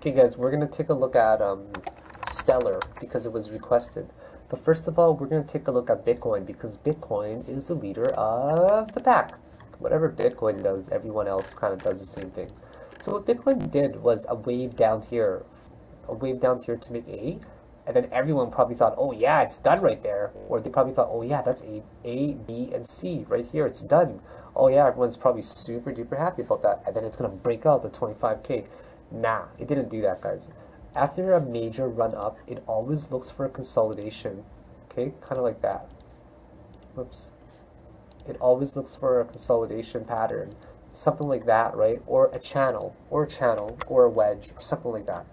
Okay guys, we're going to take a look at Stellar because it was requested. But first of all, we're going to take a look at Bitcoin because Bitcoin is the leader of the pack. Whatever Bitcoin does, everyone else kind of does the same thing. So what Bitcoin did was a wave down here to make A, and then everyone probably thought, oh yeah, it's done right there. Or they probably thought, oh yeah, that's A, B, and C right here, it's done. Oh yeah, everyone's probably super duper happy about that. And then it's going to break out the 25K. Nah, it didn't do that, guys. After a major run up, it always looks for a consolidation. Okay, kind of like that. Whoops. It always looks for a consolidation pattern. Something like that, right? Or a channel, or a wedge, or something like that.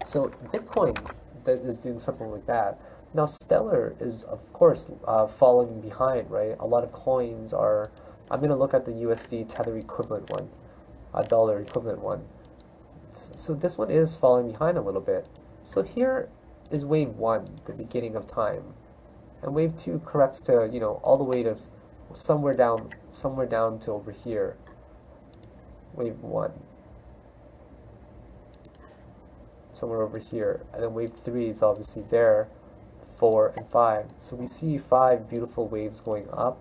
So Bitcoin that is doing something like that. Now Stellar is, of course, falling behind, right? A lot of coins are, I'm going to look at the USD Tether equivalent one, a dollar equivalent one. So this one is falling behind a little bit. So here is wave 1, the beginning of time. And wave 2 corrects to, you know, all the way to somewhere down to over here. Wave 1. Somewhere over here. And then wave 3 is obviously there. 4 and 5. So we see 5 beautiful waves going up.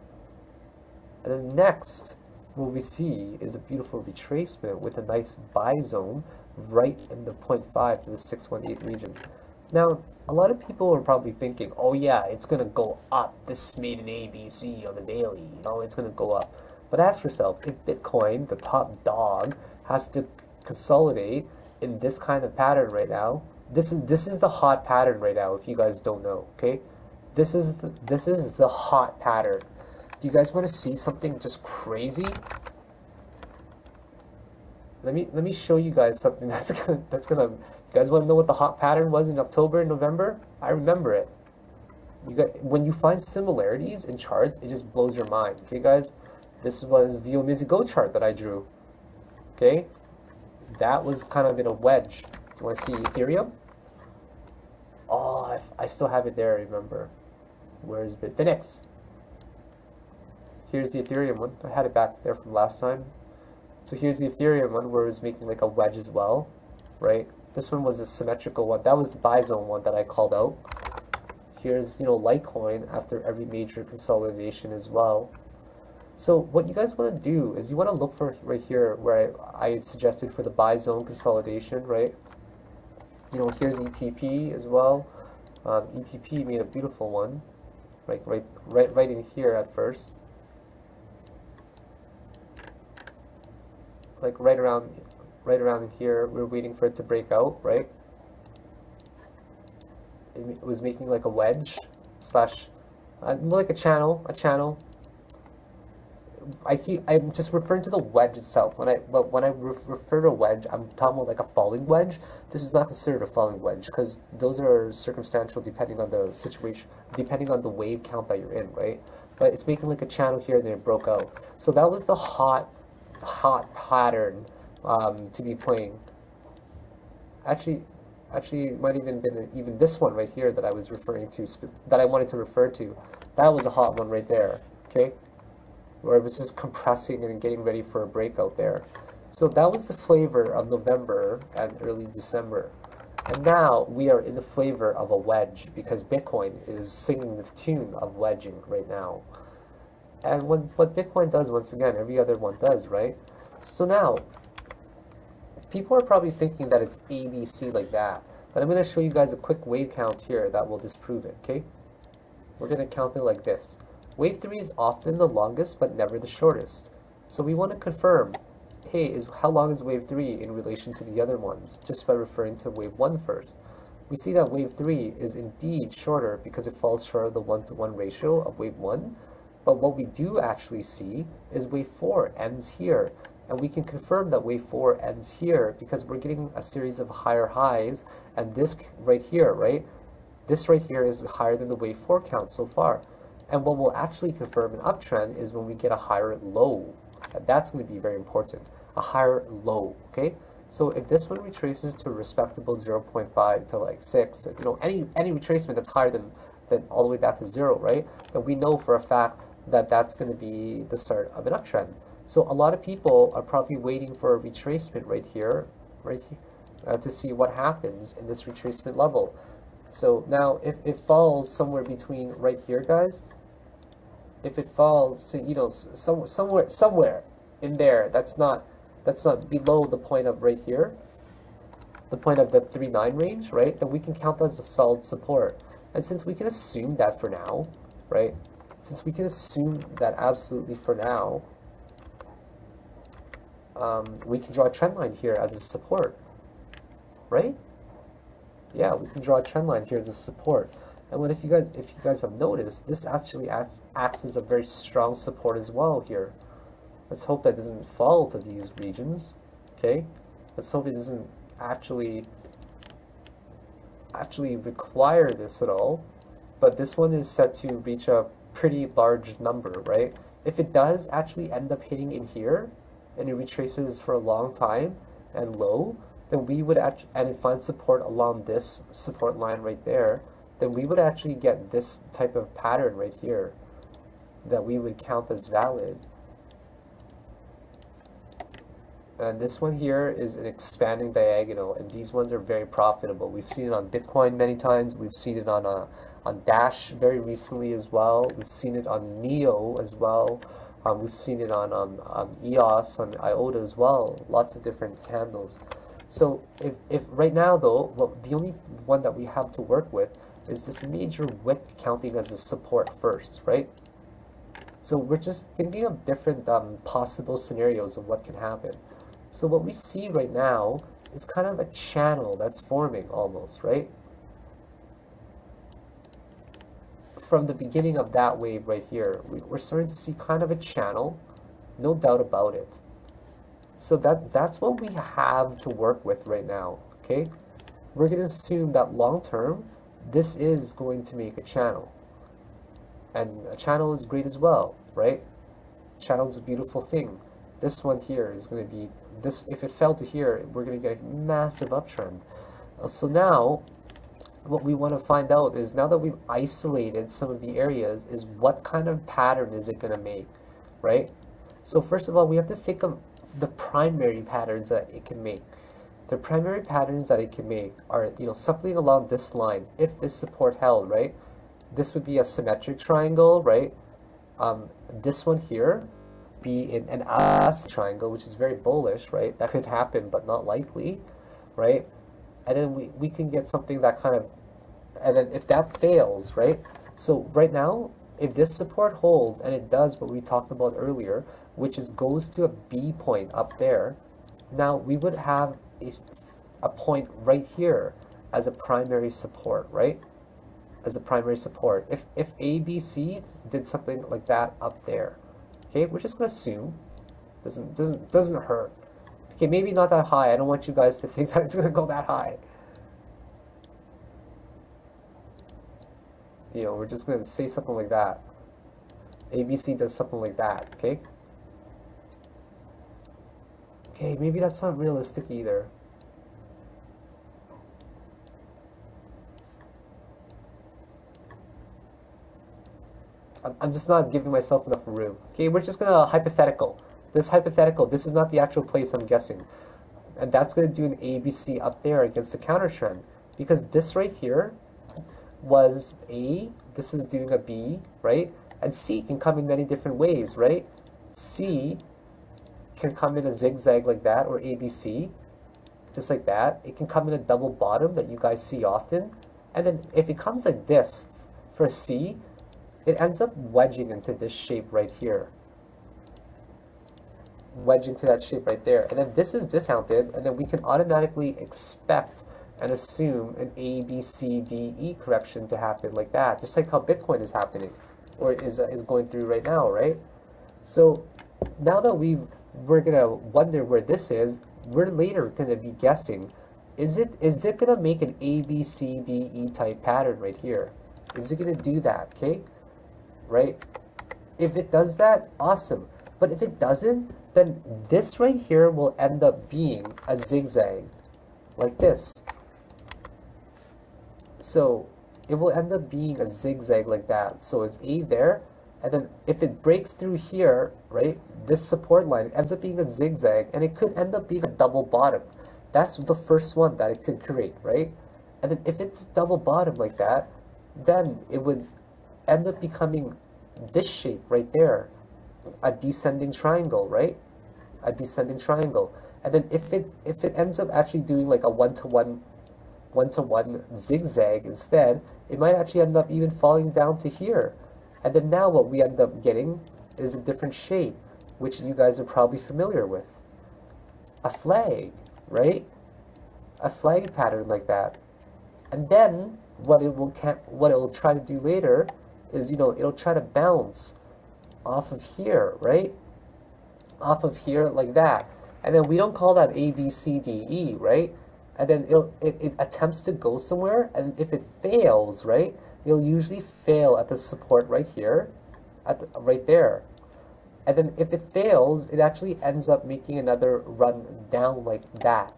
And then next, what we see is a beautiful retracement with a nice buy zone right in the 0.5 to the 618 region. Now, a lot of people are probably thinking, oh yeah, it's going to go up. This made an ABC on the daily, you know, it's going to go up. But ask yourself, if Bitcoin, the top dog, has to consolidate in this kind of pattern right now, this is the hot pattern right now, if you guys don't know, okay? This is the hot pattern. Do you guys want to see something just crazy? Let me show you guys something that's gonna. You guys want to know what the hot pattern was in October and November? I remember it. When you find similarities in charts, it just blows your mind. Okay, guys, this was the Omizi Go chart that I drew. Okay, that was kind of in a wedge. Do you want to see Ethereum? Oh, I still have it there. Remember, where's bitfinex? Here's the Ethereum one. I had it back there from last time. So here's the Ethereum one where it was making like a wedge as well, right? This one was a symmetrical one. That was the buy zone one that I called out. Here's, you know, Litecoin after every major consolidation as well. So what you guys want to do is you want to look for right here where I suggested for the buy zone consolidation, right? You know, here's ETP as well. ETP made a beautiful one, right in here at first. Like right around in here, we're waiting for it to break out, right? It was making like a wedge slash more like a channel. I'm just referring to the wedge itself. When I refer to wedge, I'm talking about like a falling wedge. This is not considered a falling wedge because those are circumstantial depending on the situation, depending on the wave count that you're in, right? But it's making like a channel here and then it broke out. So that was the hot pattern to be playing. Actually it might even been even this one right here that I was referring to, that I wanted to refer to. That was a hot one right there, okay, where it was just compressing and getting ready for a breakout there. So that was the flavor of November and early December. And now we are in the flavor of a wedge because Bitcoin is singing the tune of wedging right now. And what Bitcoin does, once again, every other one does, right? So now, people are probably thinking that it's ABC like that. But I'm going to show you guys a quick wave count here that will disprove it, okay? We're going to count it like this. Wave 3 is often the longest, but never the shortest. So we want to confirm, hey, how long is wave 3 in relation to the other ones? Just by referring to wave 1 first. We see that wave 3 is indeed shorter because it falls short of the 1-to-1 ratio of wave 1. But what we do actually see is wave 4 ends here. And we can confirm that wave 4 ends here because we're getting a series of higher highs. And this right here, right? This right here is higher than the wave 4 count so far. And what will actually confirm an uptrend is when we get a higher low. And that's going to be very important. A higher low, okay? So if this one retraces to a respectable 0.5 to like 6, you know, any retracement that's higher than all the way back to 0, right? Then we know for a fact that that's going to be the start of an uptrend. So a lot of people are probably waiting for a retracement right here, to see what happens in this retracement level. So now if it falls somewhere between right here, guys, if it falls, so, you know, somewhere in there, that's not below the point of right here, the point of the 3.9 range, right, then we can count that as a solid support. And since we can assume that for now, right, since we can assume that absolutely for now, we can draw a trend line here as a support, right? Yeah, we can draw a trend line here as a support. And if you guys have noticed, this actually acts as a very strong support as well here. Let's hope that doesn't fall to these regions. Okay, let's hope it doesn't actually require this at all. But this one is set to reach a pretty large number, right? If it does actually end up hitting in here, and it retraces for a long time and low, then we would and it finds support along this support line right there, then we would actually get this type of pattern right here that we would count as valid. And this one here is an expanding diagonal, and these ones are very profitable. We've seen it on Bitcoin many times. We've seen it on Dash very recently as well. We've seen it on Neo as well. We've seen it on EOS, on IOTA as well. Lots of different candles. So if right now though, well, the only one that we have to work with is this major wick counting as a support first, right? So we're just thinking of different possible scenarios of what can happen. So what we see right now is kind of a channel that's forming almost, right? From the beginning of that wave right here, we're starting to see kind of a channel, no doubt about it. So that's what we have to work with right now, okay? We're going to assume that long term, this is going to make a channel. And a channel is great as well, right? Channel is a beautiful thing. This one here is going to be, if it fell to here, we're going to get a massive uptrend. So now, what we want to find out is, now that we've isolated some of the areas, is what kind of pattern is it going to make, right? So first of all, we have to think of the primary patterns that it can make. The primary patterns that it can make are, you know, something along this line. If this support held, right, this would be a symmetric triangle, right? This one here be in an ass triangle, which is very bullish, right? That could happen, but not likely, right? And then we can get something that kind of, and then if that fails, right? So right now, if this support holds, and it does what we talked about earlier, which is goes to a B point up there, now we would have a point right here as a primary support, right? As a primary support. If ABC did something like that up there, okay, we're just gonna assume doesn't hurt. Okay, maybe not that high. I don't want you guys to think that it's gonna go that high. You know, we're just gonna say something like that. ABC does something like that, okay? Okay, maybe that's not realistic either. I'm just not giving myself enough room. Okay, we're just gonna hypothetical. This hypothetical, this is not the actual place I'm guessing. And that's gonna do an ABC up there against the counter trend. Because this right here was A, this is doing a B, right? And C can come in many different ways, right? C can come in a zigzag like that, or ABC, just like that. It can come in a double bottom that you guys see often. And then if it comes like this for C, it ends up wedging into this shape right here. Wedge into that shape right there. And then this is discounted, and then we can automatically expect and assume an A, B, C, D, E correction to happen like that, just like how Bitcoin is happening, or is going through right now, right? So now that we're gonna wonder where this is, we're later gonna be guessing, is it gonna make an A, B, C, D, E type pattern right here? Is it gonna do that, okay? Right? If it does that, awesome. But if it doesn't, then this right here will end up being a zigzag like this. So it will end up being a zigzag like that. So it's A there, and then if it breaks through here, right, this support line ends up being a zigzag, and it could end up being a double bottom, That's the first one that it could create, right? And then if it's double bottom like that, then it would end up becoming this shape right there, a descending triangle, right? A descending triangle. And then if it ends up actually doing like a one-to-one zigzag instead, it might actually end up even falling down to here. And then now what we end up getting is a different shape, which you guys are probably familiar with. A flag, right? A flag pattern like that. And then what it will try to do later is, you know, it'll try to bounce off of here, right? Off of here like that. And then we don't call that A, B, C, D, E, right? And then it attempts to go somewhere, and if it fails, right, it'll usually fail at the support right here, right there. And then if it fails, it actually ends up making another run down like that,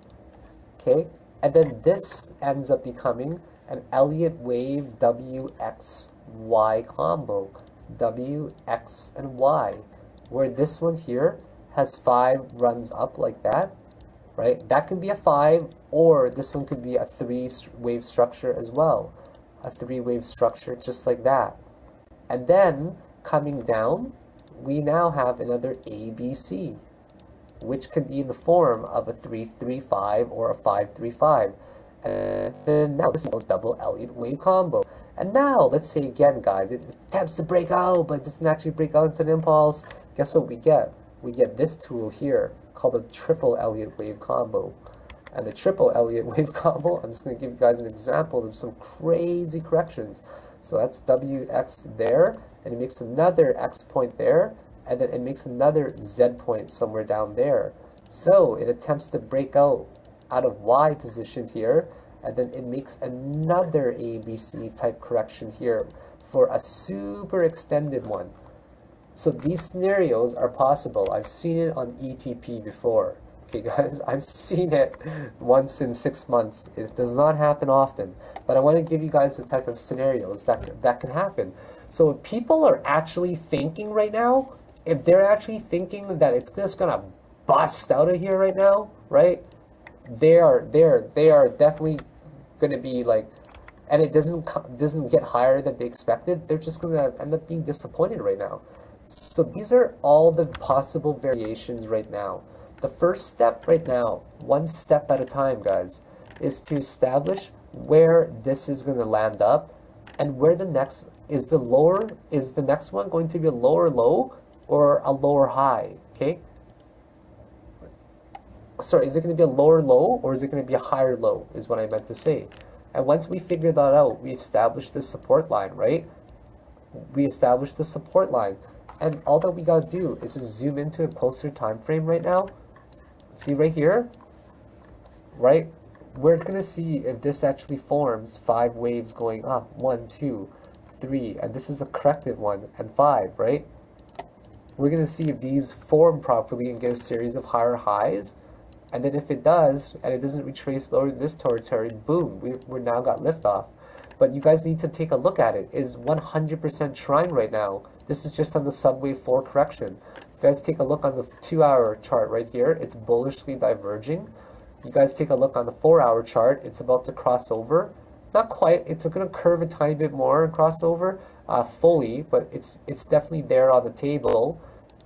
okay? And then this ends up becoming an Elliott wave W, X, Y combo, W, X, and Y, where this one here has 5 runs up like that, right? That could be a 5, or this one could be a 3-wave structure as well. A 3-wave structure just like that. And then coming down, we now have another ABC, which could be in the form of a 3-3-5 or a 5-3-5. And then now this is a double Elliott wave combo. And now, let's say again, guys, it attempts to break out, but it doesn't actually break out into an impulse. Guess what we get? We get this tool here called a triple Elliott wave combo. And the triple Elliott wave combo, I'm just going to give you guys an example of some crazy corrections. So that's WX there, and it makes another X point there, and then it makes another Z point somewhere down there. So it attempts to break out of Y position here, and then it makes another ABC type correction here for a super extended one. So these scenarios are possible. I've seen it on ETP before. Okay, guys, I've seen it once in 6 months. It does not happen often, but I want to give you guys the type of scenarios that can happen. So if people are actually thinking right now, if they're actually thinking that it's just gonna bust out of here right now, right? They are definitely gonna be like, and it doesn't get higher than they expected. They're just gonna end up being disappointed right now. So these are all the possible variations right now. The first step right now, one step at a time, guys, is to establish where this is going to land up, and where the next is. Is the next one going to be a lower low or a lower high? Okay. Sorry, is it going to be a lower low or is it going to be a higher low, is what I meant to say. And once we figure that out, we establish the support line, right? We establish the support line. And all that we got to do is just zoom into a closer time frame right now. See right here, right? We're going to see if this actually forms 5 waves going up. 1, 2, 3, and this is the corrective one, and 5, right? We're going to see if these form properly and get a series of higher highs. And then if it does, and it doesn't retrace lower than this territory, boom, we're now got liftoff. But you guys need to take a look at it. It is 100% trying right now. This is just on the subwave 4 correction. You guys take a look on the 2-hour chart right here. It's bullishly diverging. You guys take a look on the 4-hour chart. It's about to cross over. Not quite. It's going to curve a tiny bit more and cross over fully, but it's definitely there on the table.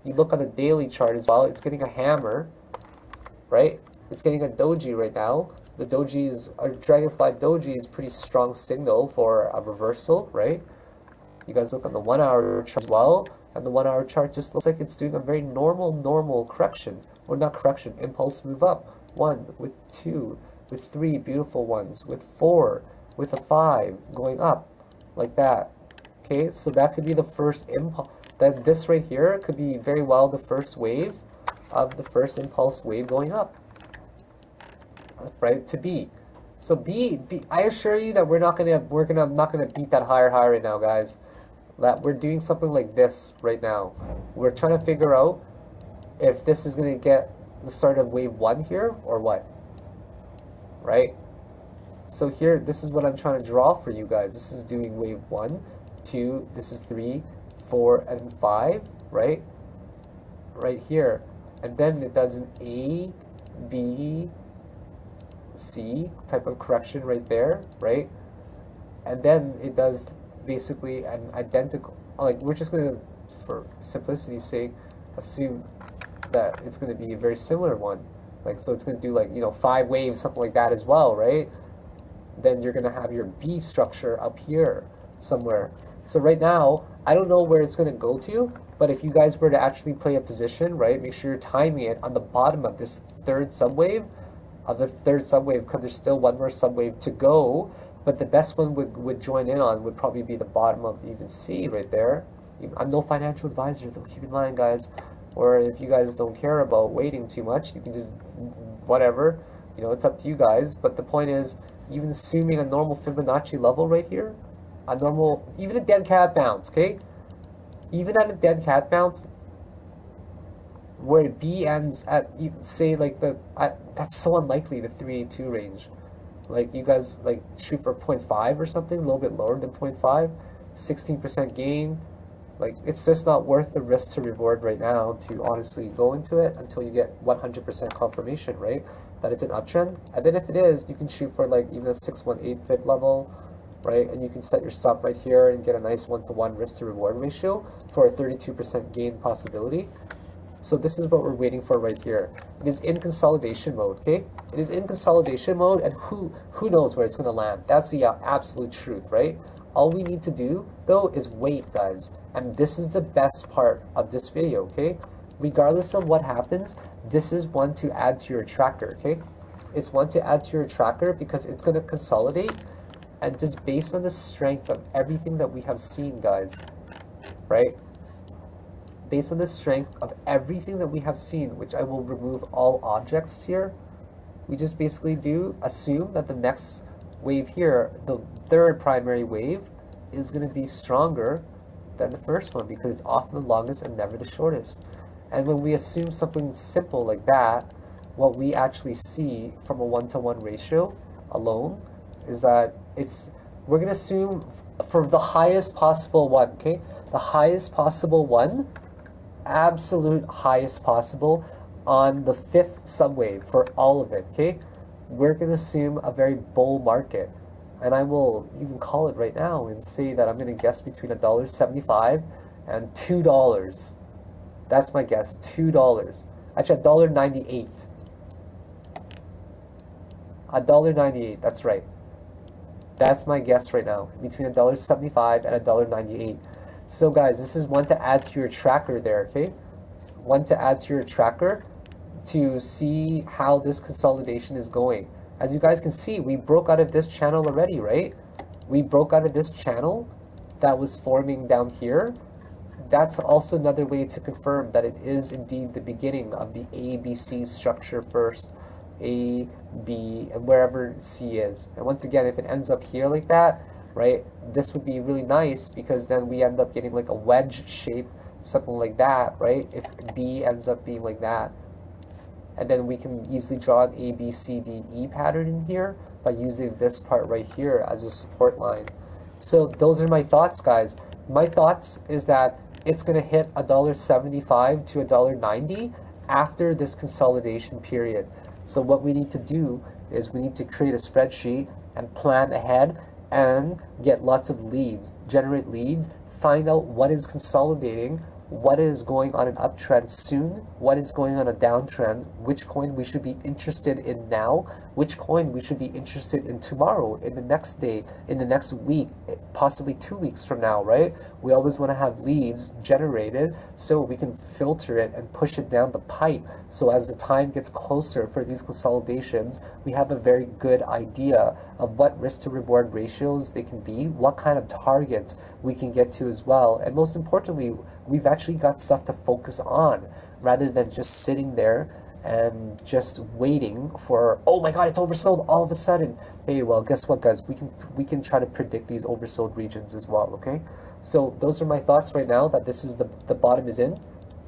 You look on the daily chart as well. It's getting a hammer, right? It's getting a doji right now. The doji is, a dragonfly doji is pretty strong signal for a reversal, right? You guys look on the 1-hour chart as well, and the 1-hour chart just looks like it's doing a very normal correction, or not correction, impulse move up. 1 with 2 with 3 beautiful ones, with 4 with a 5 going up like that. Okay, so that could be the first impulse. That this right here could be very well the first wave of the first impulse wave going up, right? To B. So B, I assure you that we're not gonna beat that higher high right now, guys. That we're doing something like this right now. We're trying to figure out if this is gonna get the start of wave 1 here or what, right? So here, this is what I'm trying to draw for you guys. This is doing wave 1, 2, this is 3, 4, and 5, right? Right here. And then it does an A, B, C type of correction right there, right? And then it does basically an identical, like we're just going to, for simplicity's sake, assume that it's going to be a very similar one. Like, so it's going to do like, you know, 5 waves, something like that as well, right? Then you're going to have your B structure up here somewhere. So right now, I don't know where it's going to go to, but if you guys were to actually play a position, right, make sure you're timing it on the bottom of this third subwave, because there's still one more subwave to go, but the best one would join in on would probably be the bottom of even C right there. I'm no financial advisor, though, keep in mind, guys. Or if you guys don't care about waiting too much, you can just, whatever, you know, it's up to you guys. But the point is, even assuming a normal Fibonacci level right here, a normal, even a dead cat bounce, okay? Even at a dead cat bounce, where B ends at, say, like that's so unlikely, the 382 range. Like, you guys, like, shoot for 0.5 or something, a little bit lower than 0.5, 16% gain. Like, it's just not worth the risk to reward right now to honestly go into it until you get 100% confirmation, right? That it's an uptrend. And then if it is, you can shoot for like even a 618 fib level, right? And you can set your stop right here and get a nice 1-to-1 risk to reward ratio for a 32% gain possibility. So this is what we're waiting for right here. It is in consolidation mode, okay? It is in consolidation mode, and who knows where it's going to land. That's the absolute truth, right? All we need to do, though, is wait, guys. And this is the best part of this video, okay? Regardless of what happens, this is one to add to your tracker, okay? It's one to add to your tracker because it's going to consolidate, and just based on the strength of everything that we have seen, guys, right? Based on the strength of everything that we have seen, which I will remove all objects here, we just basically assume that the next wave here, the third primary wave, is going to be stronger than the first one because it's often the longest and never the shortest. And when we assume something simple like that, what we actually see from a 1-to-1 ratio alone is that we're going to assume for the highest possible one, okay? The highest possible one, absolute highest possible on the 5th subwave for all of it, okay? We're going to assume a very bull market. And I will even call it right now and say that I'm going to guess between $1.75 and $2. That's my guess, $2. Actually, $1.98. $1.98, that's right. That's my guess right now, between $1.75 and $1.98. So guys, this is one to add to your tracker there, okay? One to add to your tracker to see how this consolidation is going. As you guys can see, we broke out of this channel already, right? We broke out of this channel that was forming down here. That's also another way to confirm that it is indeed the beginning of the ABC structure first. A, B, and wherever C is. And once again, if it ends up here like that, right, this would be really nice because then we end up getting like a wedge shape, something like that, right? If B ends up being like that. And then we can easily draw an A, B, C, D, E pattern in here by using this part right here as a support line. So those are my thoughts, guys. My thoughts is that it's going to hit $1.75 to $1.90 after this consolidation period. So what we need to do is we need to create a spreadsheet and plan ahead and get lots of leads, generate leads, find out what is consolidating, what is going on an uptrend soon, what is going on a downtrend, which coin we should be interested in now, which coin we should be interested in tomorrow, in the next day, in the next week, possibly 2 weeks from now, right? We always want to have leads generated so we can filter it and push it down the pipe. So as the time gets closer for these consolidations, we have a very good idea of what risk to reward ratios they can be, what kind of targets we can get to as well. And most importantly, we've actually got stuff to focus on rather than just sitting there and just waiting for, oh my god, it's oversold all of a sudden. Hey, well, guess what, guys? We can try to predict these oversold regions as well, okay? So those are my thoughts right now, that this is the bottom is in.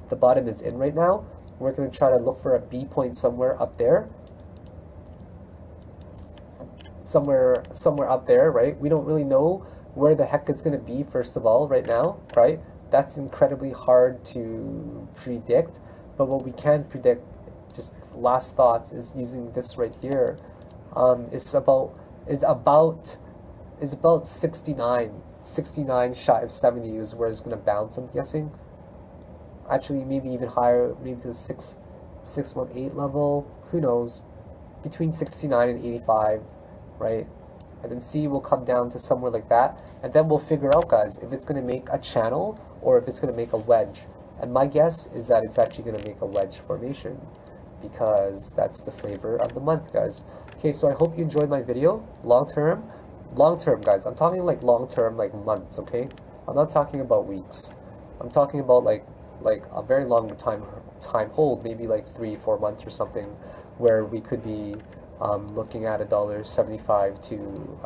The bottom is in right now. We're going to try to look for a B point somewhere up there. Somewhere up there, right? We don't really know where the heck it's going to be, first of all, right now, right? That's incredibly hard to predict. But what we can predict, just last thoughts, is using this right here. is about 69 shy of 70 is where it's gonna bounce, I'm guessing. Actually, maybe even higher, maybe to the 618 level. Who knows? Between 69 and 85, right? And then C will come down to somewhere like that, and then we'll figure out, guys, if it's going to make a channel or if it's going to make a wedge. And my guess is that it's actually going to make a wedge formation, because that's the flavor of the month, guys. Okay, so I hope you enjoyed my video. Long term, guys. I'm talking like long term, like months. Okay, I'm not talking about weeks. I'm talking about like a very long time hold, maybe like 3-4 months or something, where we could be looking at $1.75 to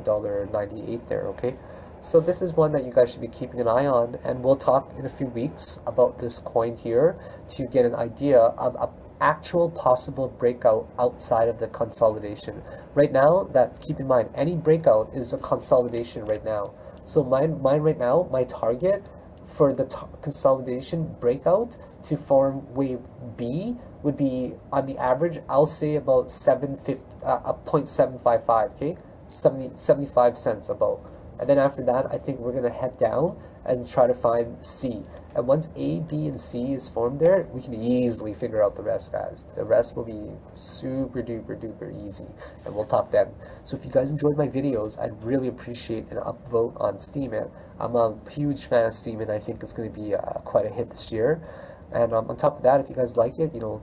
$1.98 there. Okay, so this is one that you guys should be keeping an eye on, and we'll talk in a few weeks about this coin here to get an idea of a actual possible breakout outside of the consolidation. Right now, that keep in mind, any breakout is a consolidation right now. So mine right now, my target for the consolidation breakout to form wave B would be, on the average, I'll say about 0.755, okay, 75 cents about. And then after that, I think we're gonna head down and try to find C. And once A, B, and C is formed there, we can easily figure out the rest, guys. The rest will be super duper duper easy, and we'll talk then. So if you guys enjoyed my videos, I'd really appreciate an upvote on steemit. I'm a huge fan of steemit. I think it's going to be quite a hit this year. And on top of that, if you guys like it, you know,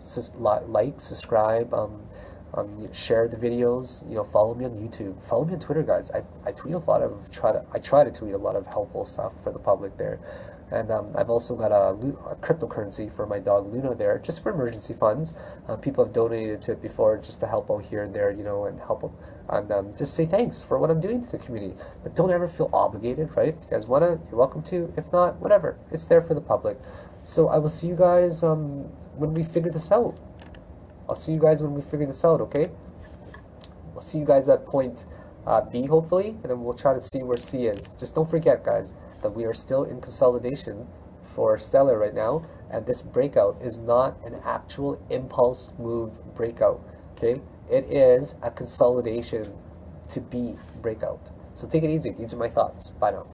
like, subscribe, share the videos, you know, follow me on YouTube, follow me on Twitter, guys. I tweet a lot of, I try to tweet a lot of helpful stuff for the public there. And I've also got a cryptocurrency for my dog Luna there, just for emergency funds. People have donated to it before, just to help out here and there, you know, and help them. And just say thanks for what I'm doing to the community. But don't ever feel obligated, right? If you guys want to, you're welcome to. If not, whatever. It's there for the public. So I will see you guys when we figure this out. I'll see you guys when we figure this out, okay? I'll see you guys at point B, hopefully, and then we'll try to see where C is. Just don't forget, guys, that we are still in consolidation for Stellar right now, and this breakout is not an actual impulse move breakout, okay? It is a consolidation to B breakout. So take it easy. These are my thoughts. Bye now.